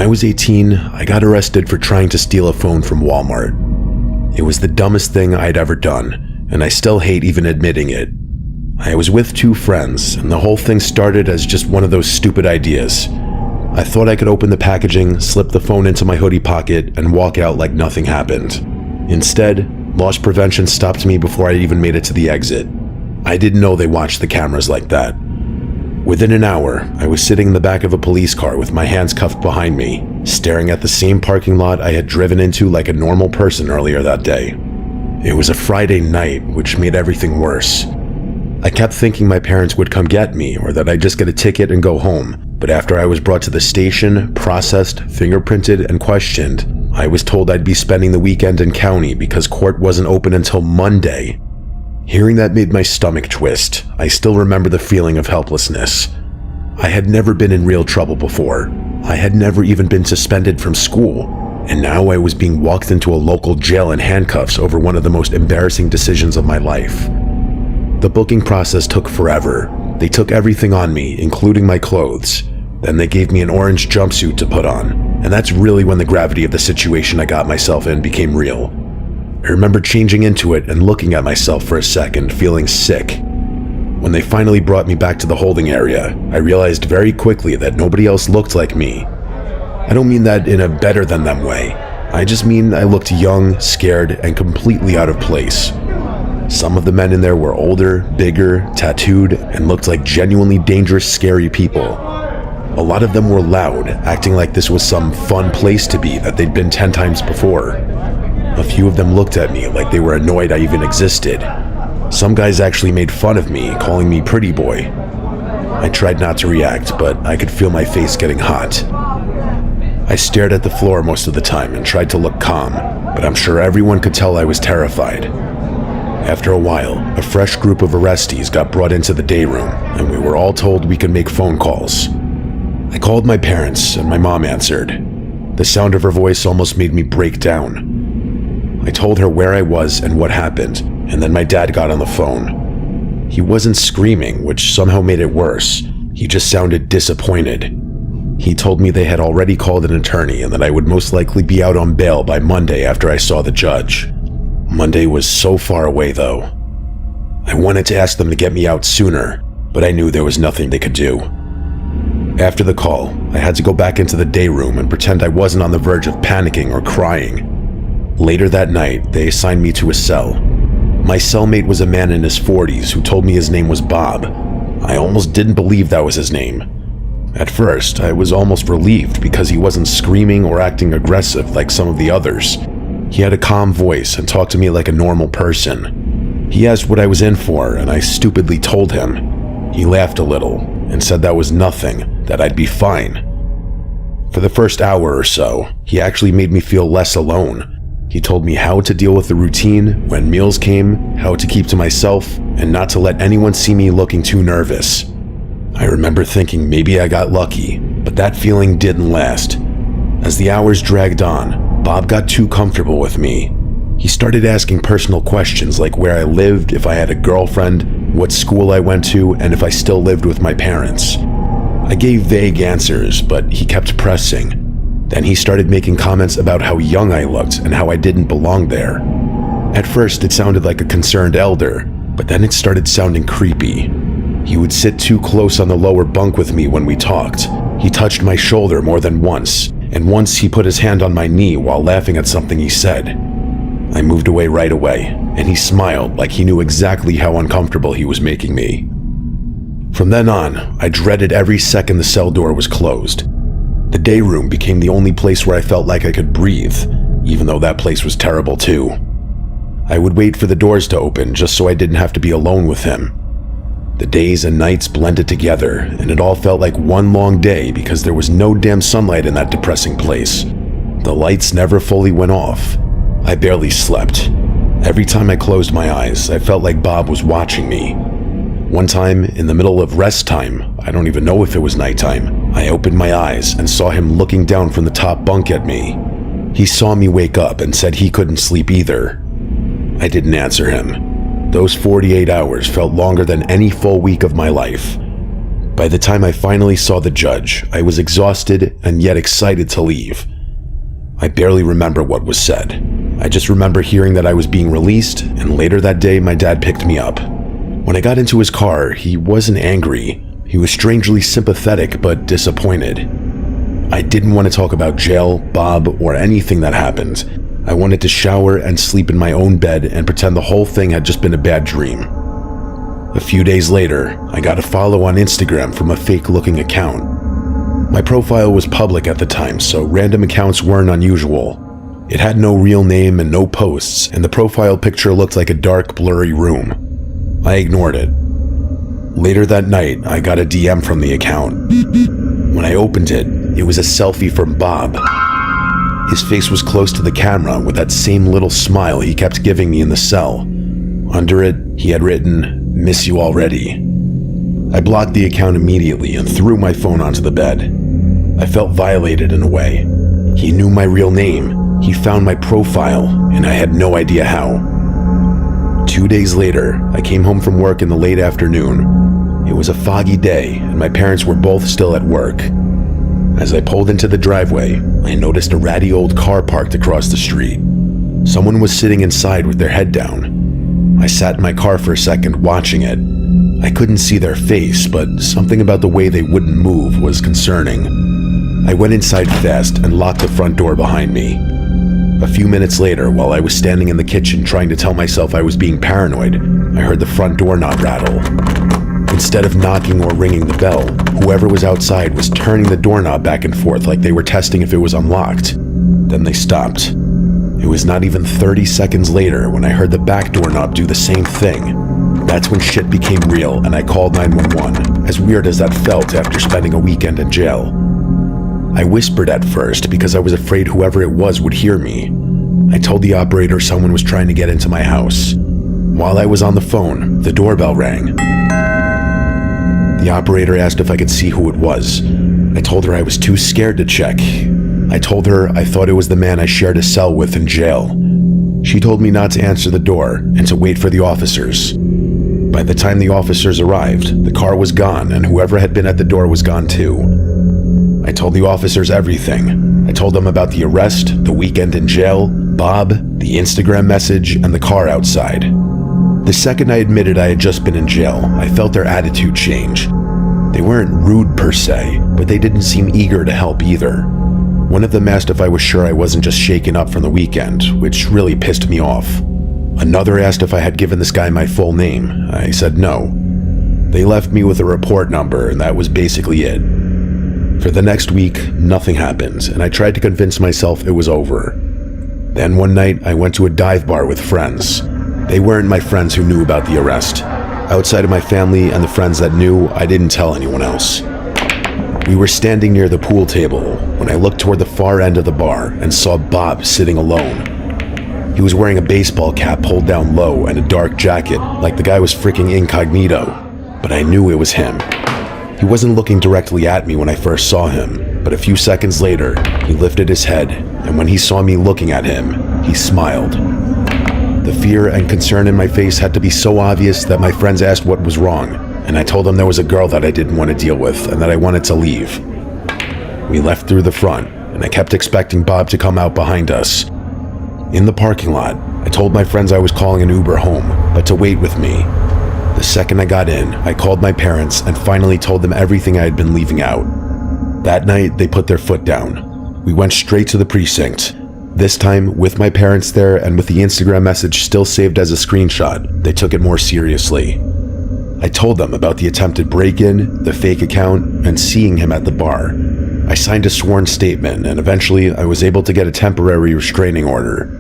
I was 18, I got arrested for trying to steal a phone from Walmart. It was the dumbest thing I'd ever done, and I still hate even admitting it. I was with 2 friends, and the whole thing started as just one of those stupid ideas. I thought I could open the packaging, slip the phone into my hoodie pocket, and walk out like nothing happened. Instead, loss prevention stopped me before I even made it to the exit. I didn't know they watched the cameras like that. Within an hour, I was sitting in the back of a police car with my hands cuffed behind me, staring at the same parking lot I had driven into like a normal person earlier that day. It was a Friday night, which made everything worse. I kept thinking my parents would come get me or that I'd just get a ticket and go home, but after I was brought to the station, processed, fingerprinted, and questioned, I was told I'd be spending the weekend in county because court wasn't open until Monday. Hearing that made my stomach twist. I still remember the feeling of helplessness. I had never been in real trouble before. I had never even been suspended from school, and now I was being walked into a local jail in handcuffs over one of the most embarrassing decisions of my life. The booking process took forever. They took everything on me, including my clothes. Then they gave me an orange jumpsuit to put on, and that's really when the gravity of the situation I got myself in became real. I remember changing into it and looking at myself for a second, feeling sick. When they finally brought me back to the holding area, I realized very quickly that nobody else looked like me. I don't mean that in a better than them way. I just mean I looked young, scared, and completely out of place. Some of the men in there were older, bigger, tattooed, and looked like genuinely dangerous, scary people. A lot of them were loud, acting like this was some fun place to be that they'd been 10 times before. A few of them looked at me like they were annoyed I even existed. Some guys actually made fun of me, calling me pretty boy. I tried not to react, but I could feel my face getting hot. I stared at the floor most of the time and tried to look calm, but I'm sure everyone could tell I was terrified. After a while, a fresh group of arrestees got brought into the day room, and we were all told we could make phone calls. I called my parents, and my mom answered. The sound of her voice almost made me break down. I told her where I was and what happened, and then my dad got on the phone. He wasn't screaming, which somehow made it worse. He just sounded disappointed. He told me they had already called an attorney and that I would most likely be out on bail by Monday after I saw the judge. Monday was so far away, though. I wanted to ask them to get me out sooner, but I knew there was nothing they could do. After the call, I had to go back into the day room and pretend I wasn't on the verge of panicking or crying. Later that night, they assigned me to a cell. My cellmate was a man in his 40s who told me his name was Bob. I almost didn't believe that was his name. At first, I was almost relieved because he wasn't screaming or acting aggressive like some of the others. He had a calm voice and talked to me like a normal person. He asked what I was in for, and I stupidly told him. He laughed a little and said that was nothing, that I'd be fine. For the first hour or so, he actually made me feel less alone. He told me how to deal with the routine, when meals came, how to keep to myself, and not to let anyone see me looking too nervous. I remember thinking maybe I got lucky, but that feeling didn't last. As the hours dragged on, Bob got too comfortable with me. He started asking personal questions like where I lived, if I had a girlfriend, what school I went to, and if I still lived with my parents. I gave vague answers, but he kept pressing. Then he started making comments about how young I looked and how I didn't belong there. At first, it sounded like a concerned elder, but then it started sounding creepy. He would sit too close on the lower bunk with me when we talked. He touched my shoulder more than once, and once he put his hand on my knee while laughing at something he said. I moved away right away, and he smiled like he knew exactly how uncomfortable he was making me. From then on, I dreaded every second the cell door was closed. The day room became the only place where I felt like I could breathe, even though that place was terrible too. I would wait for the doors to open just so I didn't have to be alone with him. The days and nights blended together, and it all felt like one long day because there was no damn sunlight in that depressing place. The lights never fully went off. I barely slept. Every time I closed my eyes, I felt like Bob was watching me. One time, in the middle of rest time, I don't even know if it was nighttime, I opened my eyes and saw him looking down from the top bunk at me. He saw me wake up and said he couldn't sleep either. I didn't answer him. Those 48 hours felt longer than any full week of my life. By the time I finally saw the judge, I was exhausted and yet excited to leave. I barely remember what was said. I just remember hearing that I was being released, and later that day my dad picked me up. When I got into his car, he wasn't angry. He was strangely sympathetic but disappointed. I didn't want to talk about jail, Bob, or anything that happened. I wanted to shower and sleep in my own bed and pretend the whole thing had just been a bad dream. A few days later, I got a follow on Instagram from a fake-looking account. My profile was public at the time, so random accounts weren't unusual. It had no real name and no posts, and the profile picture looked like a dark, blurry room. I ignored it. Later that night, I got a DM from the account. When I opened it, it was a selfie from Bob. His face was close to the camera with that same little smile he kept giving me in the cell. Under it, he had written, "Miss you already." I blocked the account immediately and threw my phone onto the bed. I felt violated in a way. He knew my real name, he found my profile, and I had no idea how. 2 days later, I came home from work in the late afternoon. It was a foggy day, and my parents were both still at work. As I pulled into the driveway, I noticed a ratty old car parked across the street. Someone was sitting inside with their head down. I sat in my car for a second watching it. I couldn't see their face, but something about the way they wouldn't move was concerning. I went inside fast and locked the front door behind me. A few minutes later, while I was standing in the kitchen trying to tell myself I was being paranoid, I heard the front doorknob rattle. Instead of knocking or ringing the bell, whoever was outside was turning the doorknob back and forth like they were testing if it was unlocked. Then they stopped. It was not even 30 seconds later when I heard the back doorknob do the same thing. That's when shit became real and I called 911, as weird as that felt after spending a weekend in jail. I whispered at first because I was afraid whoever it was would hear me. I told the operator someone was trying to get into my house. While I was on the phone, the doorbell rang. The operator asked if I could see who it was. I told her I was too scared to check. I told her I thought it was the man I shared a cell with in jail. She told me not to answer the door and to wait for the officers. By the time the officers arrived, the car was gone and whoever had been at the door was gone too. I told the officers everything. I told them about the arrest, the weekend in jail, Bob, the Instagram message, and the car outside. The second I admitted I had just been in jail, I felt their attitude change. They weren't rude per se, but they didn't seem eager to help either. One of them asked if I was sure I wasn't just shaken up from the weekend, which really pissed me off. Another asked if I had given this guy my full name. I said no. They left me with a report number, and that was basically it. For the next week, nothing happened, and I tried to convince myself it was over. Then one night, I went to a dive bar with friends. They weren't my friends who knew about the arrest. Outside of my family and the friends that knew, I didn't tell anyone else. We were standing near the pool table when I looked toward the far end of the bar and saw Bob sitting alone. He was wearing a baseball cap pulled down low and a dark jacket, like the guy was freaking incognito, but I knew it was him. He wasn't looking directly at me when I first saw him, but a few seconds later, he lifted his head, and when he saw me looking at him, he smiled. The fear and concern in my face had to be so obvious that my friends asked what was wrong, and I told them there was a girl that I didn't want to deal with and that I wanted to leave. We left through the front, and I kept expecting Bob to come out behind us. In the parking lot, I told my friends I was calling an Uber home, but to wait with me. The second I got in, I called my parents and finally told them everything I had been leaving out. That night, they put their foot down. We went straight to the precinct. This time, with my parents there and with the Instagram message still saved as a screenshot, they took it more seriously. I told them about the attempted break-in, the fake account, and seeing him at the bar. I signed a sworn statement, and eventually I was able to get a temporary restraining order.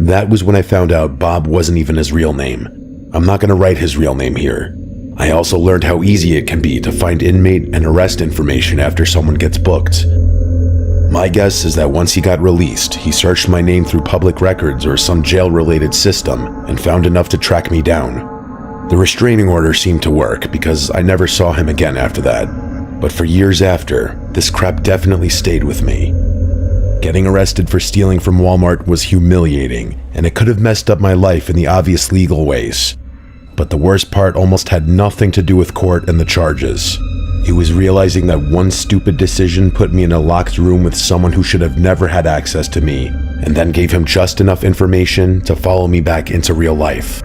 That was when I found out Bob wasn't even his real name. I'm not going to write his real name here. I also learned how easy it can be to find inmate and arrest information after someone gets booked. My guess is that once he got released, he searched my name through public records or some jail-related system and found enough to track me down. The restraining order seemed to work because I never saw him again after that. But for years after, this crap definitely stayed with me. Getting arrested for stealing from Walmart was humiliating, and it could have messed up my life in the obvious legal ways. But the worst part almost had nothing to do with court and the charges. It was realizing that one stupid decision put me in a locked room with someone who should have never had access to me, and then gave him just enough information to follow me back into real life.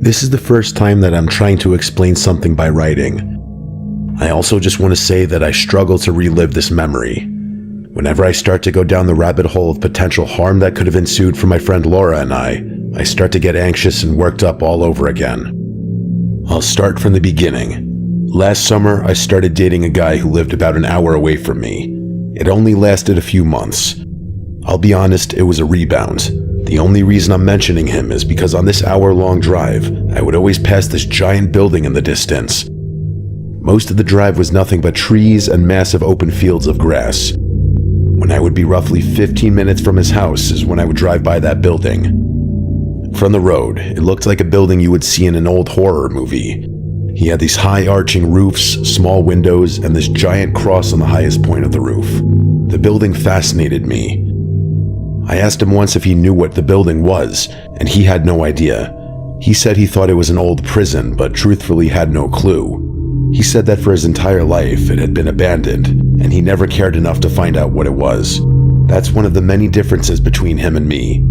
This is the first time that I'm trying to explain something by writing. I also just want to say that I struggle to relive this memory. Whenever I start to go down the rabbit hole of potential harm that could have ensued for my friend Laura and I start to get anxious and worked up all over again. I'll start from the beginning. Last summer, I started dating a guy who lived about an hour away from me. It only lasted a few months. I'll be honest, it was a rebound. The only reason I'm mentioning him is because on this hour-long drive, I would always pass this giant building in the distance. Most of the drive was nothing but trees and massive open fields of grass. When I would be roughly 15 minutes from his house is when I would drive by that building. From the road, it looked like a building you would see in an old horror movie. He had these high arching roofs, small windows, and this giant cross on the highest point of the roof. The building fascinated me. I asked him once if he knew what the building was, and he had no idea. He said he thought it was an old prison, but truthfully had no clue. He said that for his entire life it had been abandoned, and he never cared enough to find out what it was. That's one of the many differences between him and me.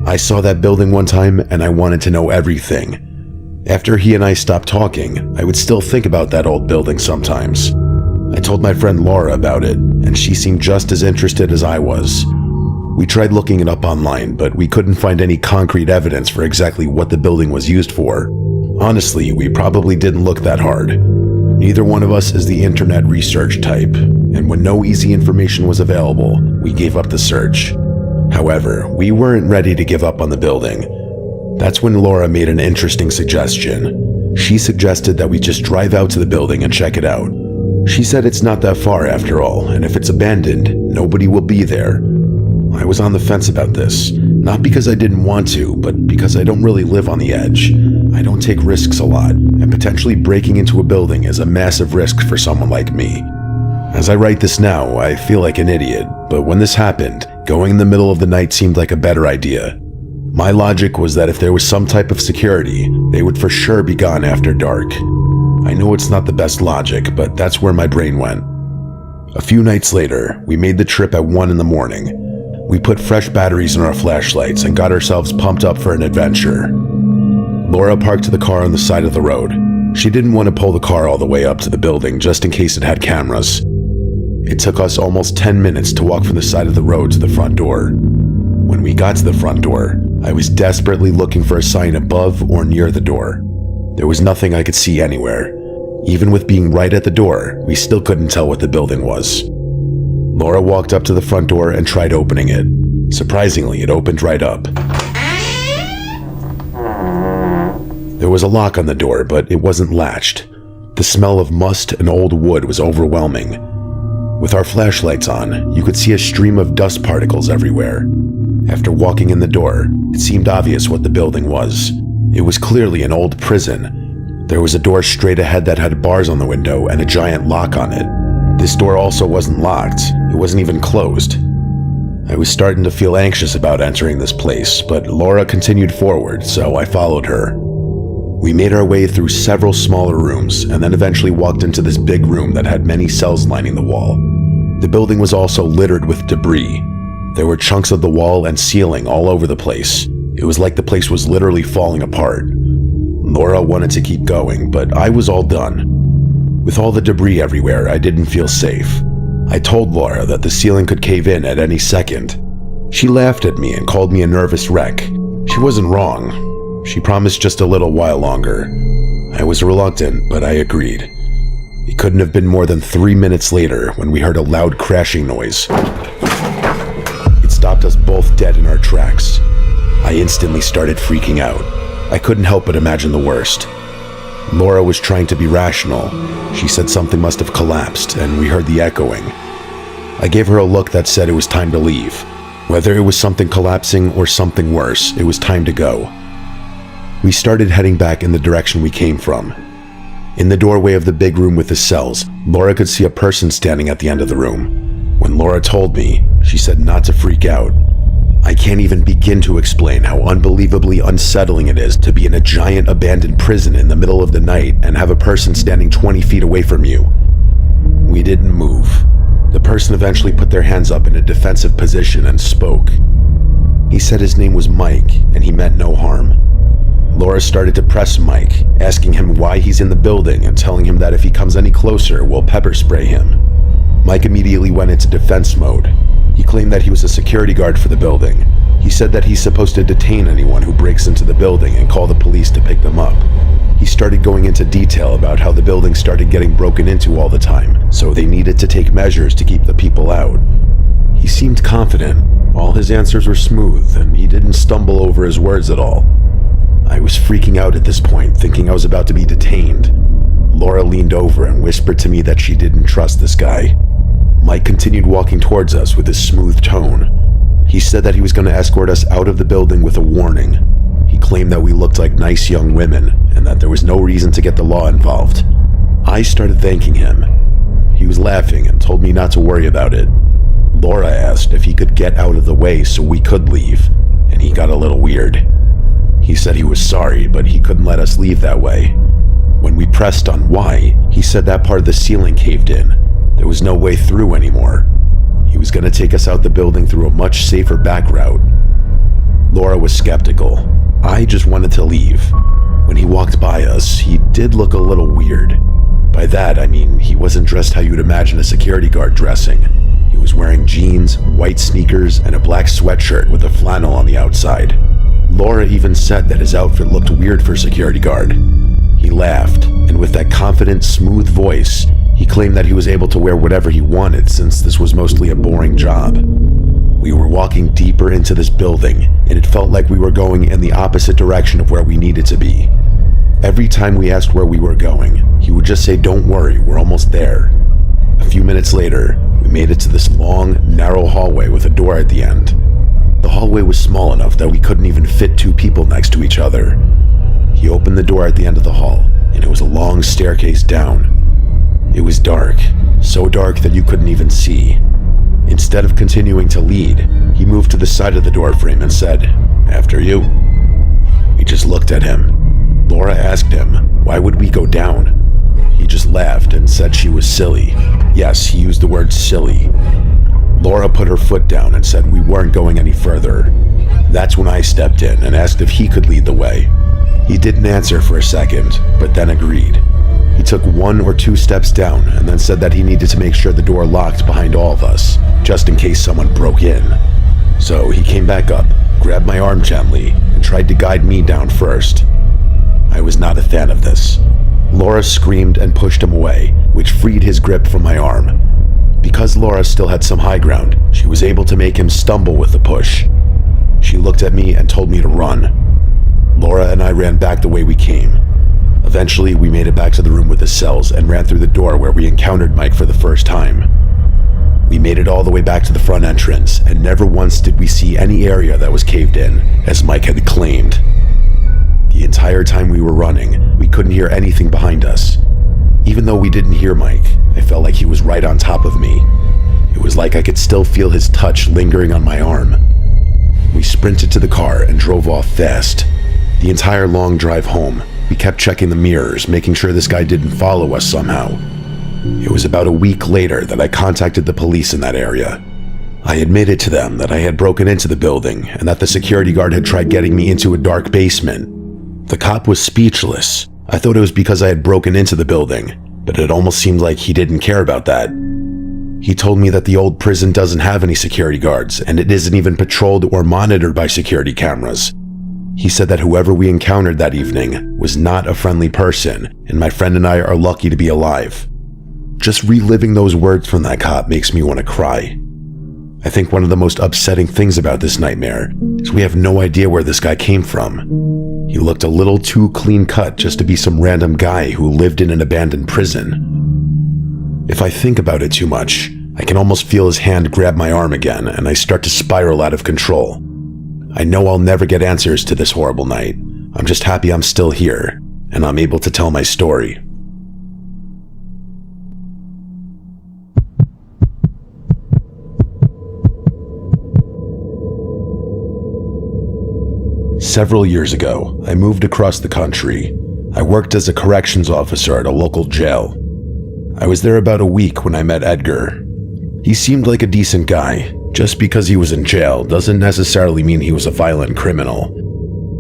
I saw that building one time and I wanted to know everything. After he and I stopped talking, I would still think about that old building sometimes. I told my friend Laura about it, and she seemed just as interested as I was. We tried looking it up online, but we couldn't find any concrete evidence for exactly what the building was used for. Honestly, we probably didn't look that hard. Neither one of us is the internet research type, and when no easy information was available, we gave up the search. However, we weren't ready to give up on the building. That's when Laura made an interesting suggestion. She suggested that we just drive out to the building and check it out. She said it's not that far after all, and if it's abandoned, nobody will be there. I was on the fence about this, not because I didn't want to, but because I don't really live on the edge. I don't take risks a lot, and potentially breaking into a building is a massive risk for someone like me. As I write this now, I feel like an idiot, but when this happened, going in the middle of the night seemed like a better idea. My logic was that if there was some type of security, they would for sure be gone after dark. I know it's not the best logic, but that's where my brain went. A few nights later, we made the trip at 1 in the morning. We put fresh batteries in our flashlights and got ourselves pumped up for an adventure. Laura parked the car on the side of the road. She didn't want to pull the car all the way up to the building just in case it had cameras. It took us almost 10 minutes to walk from the side of the road to the front door. When we got to the front door, I was desperately looking for a sign above or near the door. There was nothing I could see anywhere. Even with being right at the door, we still couldn't tell what the building was. Laura walked up to the front door and tried opening it. Surprisingly, it opened right up. There was a lock on the door, but it wasn't latched. The smell of must and old wood was overwhelming. With our flashlights on, you could see a stream of dust particles everywhere. After walking in the door, it seemed obvious what the building was. It was clearly an old prison. There was a door straight ahead that had bars on the window and a giant lock on it. This door also wasn't locked. It wasn't even closed. I was starting to feel anxious about entering this place, but Laura continued forward, so I followed her. We made our way through several smaller rooms and then eventually walked into this big room that had many cells lining the wall. The building was also littered with debris. There were chunks of the wall and ceiling all over the place. It was like the place was literally falling apart. Laura wanted to keep going, but I was all done. With all the debris everywhere, I didn't feel safe. I told Laura that the ceiling could cave in at any second. She laughed at me and called me a nervous wreck. She wasn't wrong. She promised just a little while longer. I was reluctant, but I agreed. It couldn't have been more than 3 minutes later when we heard a loud crashing noise. It stopped us both dead in our tracks. I instantly started freaking out. I couldn't help but imagine the worst. Laura was trying to be rational. She said something must have collapsed, and we heard the echoing. I gave her a look that said it was time to leave. Whether it was something collapsing or something worse, it was time to go. We started heading back in the direction we came from. In the doorway of the big room with the cells, Laura could see a person standing at the end of the room. When Laura told me, she She said not to freak out. I can't even begin to explain how unbelievably unsettling it is to be in a giant abandoned prison in the middle of the night and have a person standing 20 feet away from you. We didn't move. The person eventually put their hands up in a defensive position and spoke. He said his name was Mike, and he meant no harm. Laura started to press Mike, asking him why he's in the building and telling him that if he comes any closer, we'll pepper spray him. Mike immediately went into defense mode. He claimed that he was a security guard for the building. He said that he's supposed to detain anyone who breaks into the building and call the police to pick them up. He started going into detail about how the building started getting broken into all the time, so they needed to take measures to keep the people out. He seemed confident. All his answers were smooth, and he didn't stumble over his words at all. I was freaking out at this point, thinking I was about to be detained. Laura leaned over and whispered to me that she didn't trust this guy. Mike continued walking towards us with his smooth tone. He said that he was going to escort us out of the building with a warning. He claimed that we looked like nice young women and that there was no reason to get the law involved. I started thanking him. He was laughing and told me not to worry about it. Laura asked if he could get out of the way so we could leave, and he got a little weird. He said he was sorry, but he couldn't let us leave that way. When we pressed on why, he said that part of the ceiling caved in. There was no way through anymore. He was going to take us out the building through a much safer back route. Laura was skeptical. I just wanted to leave. When he walked by us, he did look a little weird. By that, I mean he wasn't dressed how you'd imagine a security guard dressing. He was wearing jeans, white sneakers, and a black sweatshirt with a flannel on the outside. Laura even said that his outfit looked weird for a security guard. He laughed, and with that confident, smooth voice, he claimed that he was able to wear whatever he wanted since this was mostly a boring job. We were walking deeper into this building, and it felt like we were going in the opposite direction of where we needed to be. Every time we asked where we were going, he would just say, "Don't worry, we're almost there." A few minutes later, we made it to this long, narrow hallway with a door at the end. The hallway was small enough that we couldn't even fit two people next to each other. He opened the door at the end of the hall, and it was a long staircase down. It was dark, so dark that you couldn't even see. Instead of continuing to lead, he moved to the side of the doorframe and said, "After you." We just looked at him. Laura asked him, why would we go down? He just laughed and said she was silly. Yes, he used the word silly. Laura put her foot down and said we weren't going any further. That's when I stepped in and asked if he could lead the way. He didn't answer for a second, but then agreed. He took 1 or 2 steps down and then said that he needed to make sure the door locked behind all of us, just in case someone broke in. So he came back up, grabbed my arm gently, and tried to guide me down first. I was not a fan of this. Laura screamed and pushed him away, which freed his grip from my arm. Because Laura still had some high ground, she was able to make him stumble with the push. She looked at me and told me to run. Laura and I ran back the way we came. Eventually, we made it back to the room with the cells and ran through the door where we encountered Mike for the first time. We made it all the way back to the front entrance, and never once did we see any area that was caved in, as Mike had claimed. The entire time we were running, we couldn't hear anything behind us. Even though we didn't hear Mike, I felt like he was right on top of me. It was like I could still feel his touch lingering on my arm. We sprinted to the car and drove off fast. The entire long drive home, we kept checking the mirrors, making sure this guy didn't follow us somehow. It was about a week later that I contacted the police in that area. I admitted to them that I had broken into the building and that the security guard had tried getting me into a dark basement. The cop was speechless. I thought it was because I had broken into the building, but it almost seemed like he didn't care about that. He told me that the old prison doesn't have any security guards, and it isn't even patrolled or monitored by security cameras. He said that whoever we encountered that evening was not a friendly person, and my friend and I are lucky to be alive. Just reliving those words from that cop makes me want to cry. I think one of the most upsetting things about this nightmare is we have no idea where this guy came from. He looked a little too clean-cut just to be some random guy who lived in an abandoned prison. If I think about it too much, I can almost feel his hand grab my arm again, and I start to spiral out of control. I know I'll never get answers to this horrible night. I'm just happy I'm still here, and I'm able to tell my story. Several years ago, I moved across the country. I worked as a corrections officer at a local jail. I was there about a week when I met Edgar. He seemed like a decent guy. Just because he was in jail doesn't necessarily mean he was a violent criminal.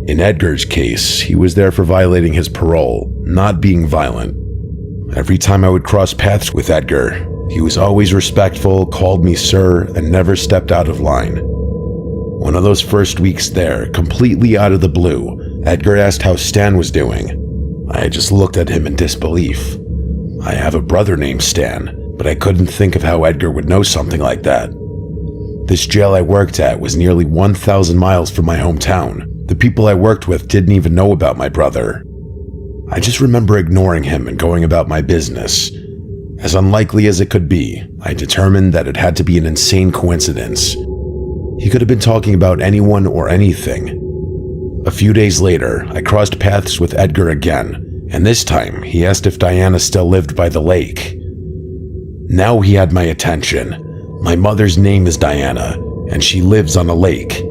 In Edgar's case, he was there for violating his parole, not being violent. Every time I would cross paths with Edgar, he was always respectful, called me sir, and never stepped out of line. One of those first weeks there, completely out of the blue, Edgar asked how Stan was doing. I just looked at him in disbelief. I have a brother named Stan, but I couldn't think of how Edgar would know something like that. This jail I worked at was nearly 1,000 miles from my hometown. The people I worked with didn't even know about my brother. I just remember ignoring him and going about my business. As unlikely as it could be, I determined that it had to be an insane coincidence. He could have been talking about anyone or anything. A few days later, I crossed paths with Edgar again, and this time he asked if Diana still lived by the lake. Now he had my attention. My mother's name is Diana, and she lives on a lake.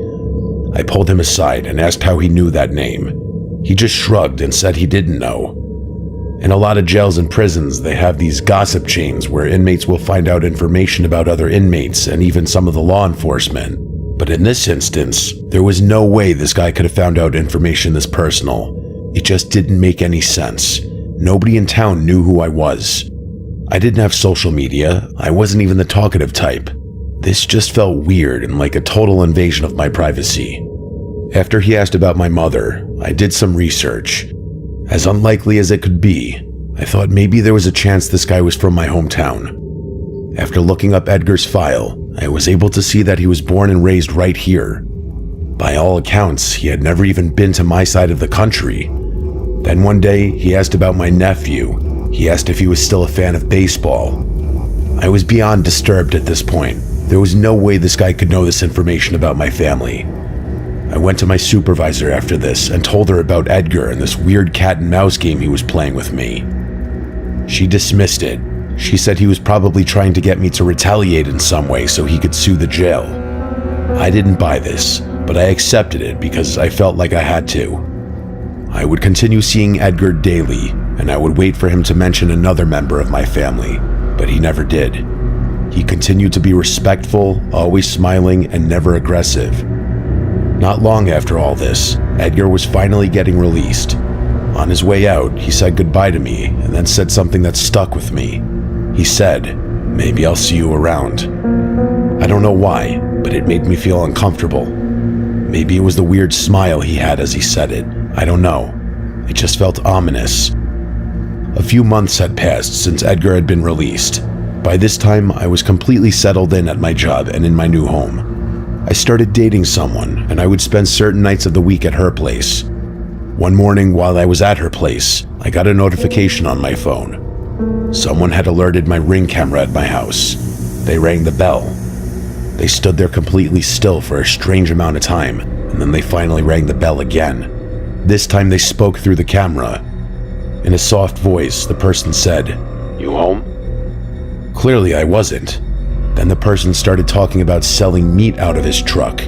I pulled him aside and asked how he knew that name. He just shrugged and said he didn't know. In a lot of jails and prisons, they have these gossip chains where inmates will find out information about other inmates and even some of the law enforcement. But in this instance, there was no way this guy could have found out information this personal. It just didn't make any sense. Nobody in town knew who I was. I didn't have social media. I wasn't even the talkative type. This just felt weird and like a total invasion of my privacy. After he asked about my mother, I did some research. As unlikely as it could be, I thought maybe there was a chance this guy was from my hometown. After looking up Edgar's file, I was able to see that he was born and raised right here. By all accounts, he had never even been to my side of the country. Then one day, he asked about my nephew. He asked if he was still a fan of baseball. I was beyond disturbed at this point. There was no way this guy could know this information about my family. I went to my supervisor after this and told her about Edgar and this weird cat and mouse game he was playing with me. She dismissed it. She said he was probably trying to get me to retaliate in some way so he could sue the jail. I didn't buy this, but I accepted it because I felt like I had to. I would continue seeing Edgar daily, and I would wait for him to mention another member of my family, but he never did. He continued to be respectful, always smiling, and never aggressive. Not long after all this, Edgar was finally getting released. On his way out, he said goodbye to me and then said something that stuck with me. He said, "Maybe I'll see you around." I don't know why, but it made me feel uncomfortable. Maybe it was the weird smile he had as he said it. I don't know. It just felt ominous. A few months had passed since Edgar had been released. By this time, I was completely settled in at my job and in my new home. I started dating someone, and I would spend certain nights of the week at her place. One morning while I was at her place, I got a notification on my phone. Someone had alerted my Ring camera at my house. They rang the bell. They stood there completely still for a strange amount of time, and then they finally rang the bell again. This time they spoke through the camera. In a soft voice, the person said, "You home?" Clearly I wasn't. Then the person started talking about selling meat out of his truck.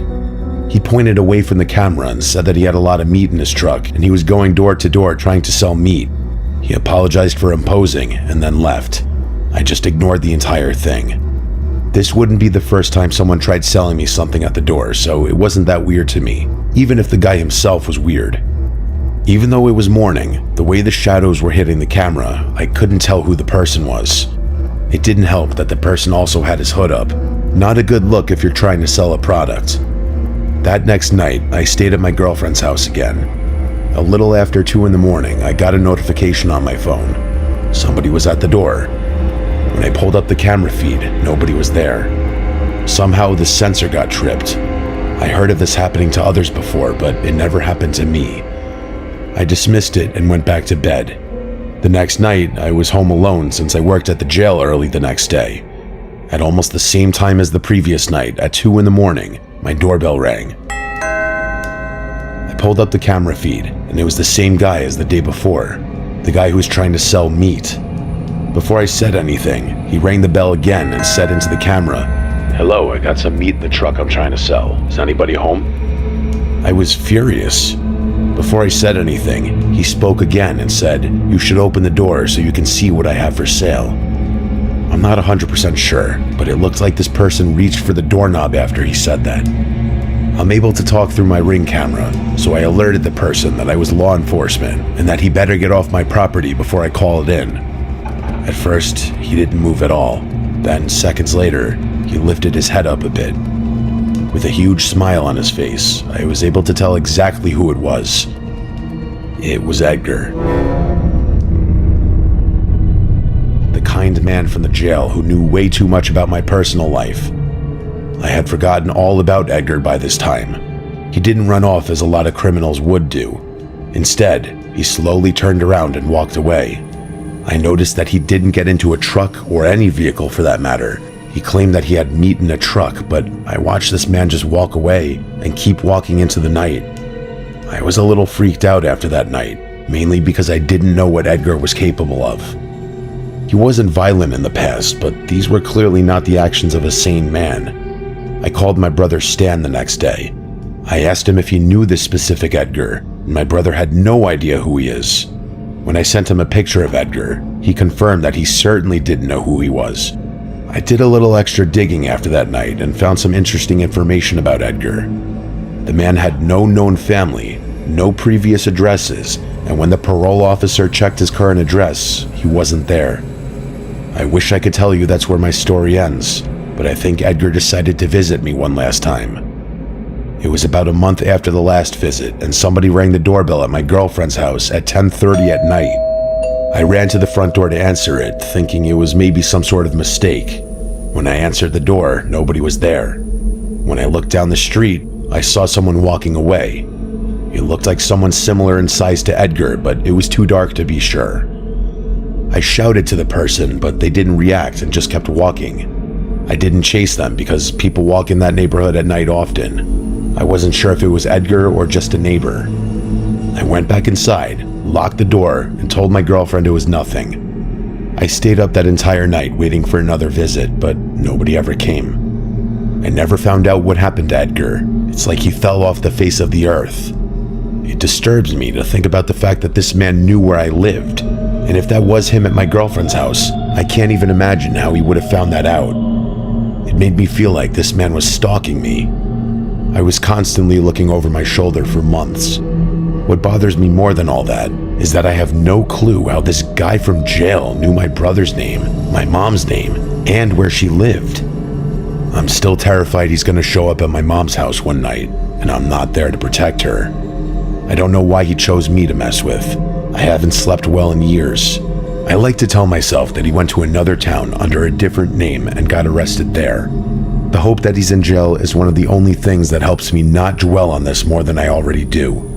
He pointed away from the camera and said that he had a lot of meat in his truck and he was going door to door trying to sell meat. He apologized for imposing and then left. I just ignored the entire thing. This wouldn't be the first time someone tried selling me something at the door, so it wasn't that weird to me, even if the guy himself was weird. Even though it was morning, the way the shadows were hitting the camera, I couldn't tell who the person was. It didn't help that the person also had his hood up. Not a good look if you're trying to sell a product. That next night, I stayed at my girlfriend's house again. A little after 2 in the morning, I got a notification on my phone. Somebody was at the door. When I pulled up the camera feed, nobody was there. Somehow the sensor got tripped. I heard of this happening to others before, but it never happened to me. I dismissed it and went back to bed. The next night, I was home alone since I worked at the jail early the next day. At almost the same time as the previous night, at 2 in the morning, my doorbell rang. I pulled up the camera feed, and it was the same guy as the day before, the guy who was trying to sell meat. Before I said anything, he rang the bell again and said into the camera, "Hello, I got some meat in the truck I'm trying to sell. Is anybody home?" I was furious. Before I said anything, he spoke again and said, "You should open the door so you can see what I have for sale." I'm not 100% sure, but it looked like this person reached for the doorknob after he said that. I'm able to talk through my Ring camera, so I alerted the person that I was law enforcement and that he better get off my property before I call it in. At first, he didn't move at all. Then, seconds later, he lifted his head up a bit. With a huge smile on his face, I was able to tell exactly who it was. It was Edgar. The kind man from the jail who knew way too much about my personal life. I had forgotten all about Edgar by this time. He didn't run off as a lot of criminals would do. Instead, he slowly turned around and walked away. I noticed that he didn't get into a truck or any vehicle for that matter. He claimed that he had meat in a truck, but I watched this man just walk away and keep walking into the night. I was a little freaked out after that night, mainly because I didn't know what Edgar was capable of. He wasn't violent in the past, but these were clearly not the actions of a sane man. I called my brother Stan the next day. I asked him if he knew this specific Edgar, and my brother had no idea who he is. When I sent him a picture of Edgar, he confirmed that he certainly didn't know who he was. I did a little extra digging after that night and found some interesting information about Edgar. The man had no known family, no previous addresses, and when the parole officer checked his current address, he wasn't there. I wish I could tell you that's where my story ends, but I think Edgar decided to visit me one last time. It was about a month after the last visit, and somebody rang the doorbell at my girlfriend's house at 10:30 at night. I ran to the front door to answer it, thinking it was maybe some sort of mistake. When I answered the door, nobody was there. When I looked down the street, I saw someone walking away. It looked like someone similar in size to Edgar, but it was too dark to be sure. I shouted to the person, but they didn't react and just kept walking. I didn't chase them because people walk in that neighborhood at night often. I wasn't sure if it was Edgar or just a neighbor. I went back inside, locked the door, and told my girlfriend it was nothing. I stayed up that entire night waiting for another visit, but nobody ever came. I never found out what happened to Edgar. It's like he fell off the face of the earth. It disturbs me to think about the fact that this man knew where I lived, and if that was him at my girlfriend's house, I can't even imagine how he would have found that out. It made me feel like this man was stalking me. I was constantly looking over my shoulder for months. What bothers me more than all that is that I have no clue how this guy from jail knew my brother's name, my mom's name, and where she lived. I'm still terrified he's going to show up at my mom's house one night, and I'm not there to protect her. I don't know why he chose me to mess with. I haven't slept well in years. I like to tell myself that he went to another town under a different name and got arrested there. The hope that he's in jail is one of the only things that helps me not dwell on this more than I already do.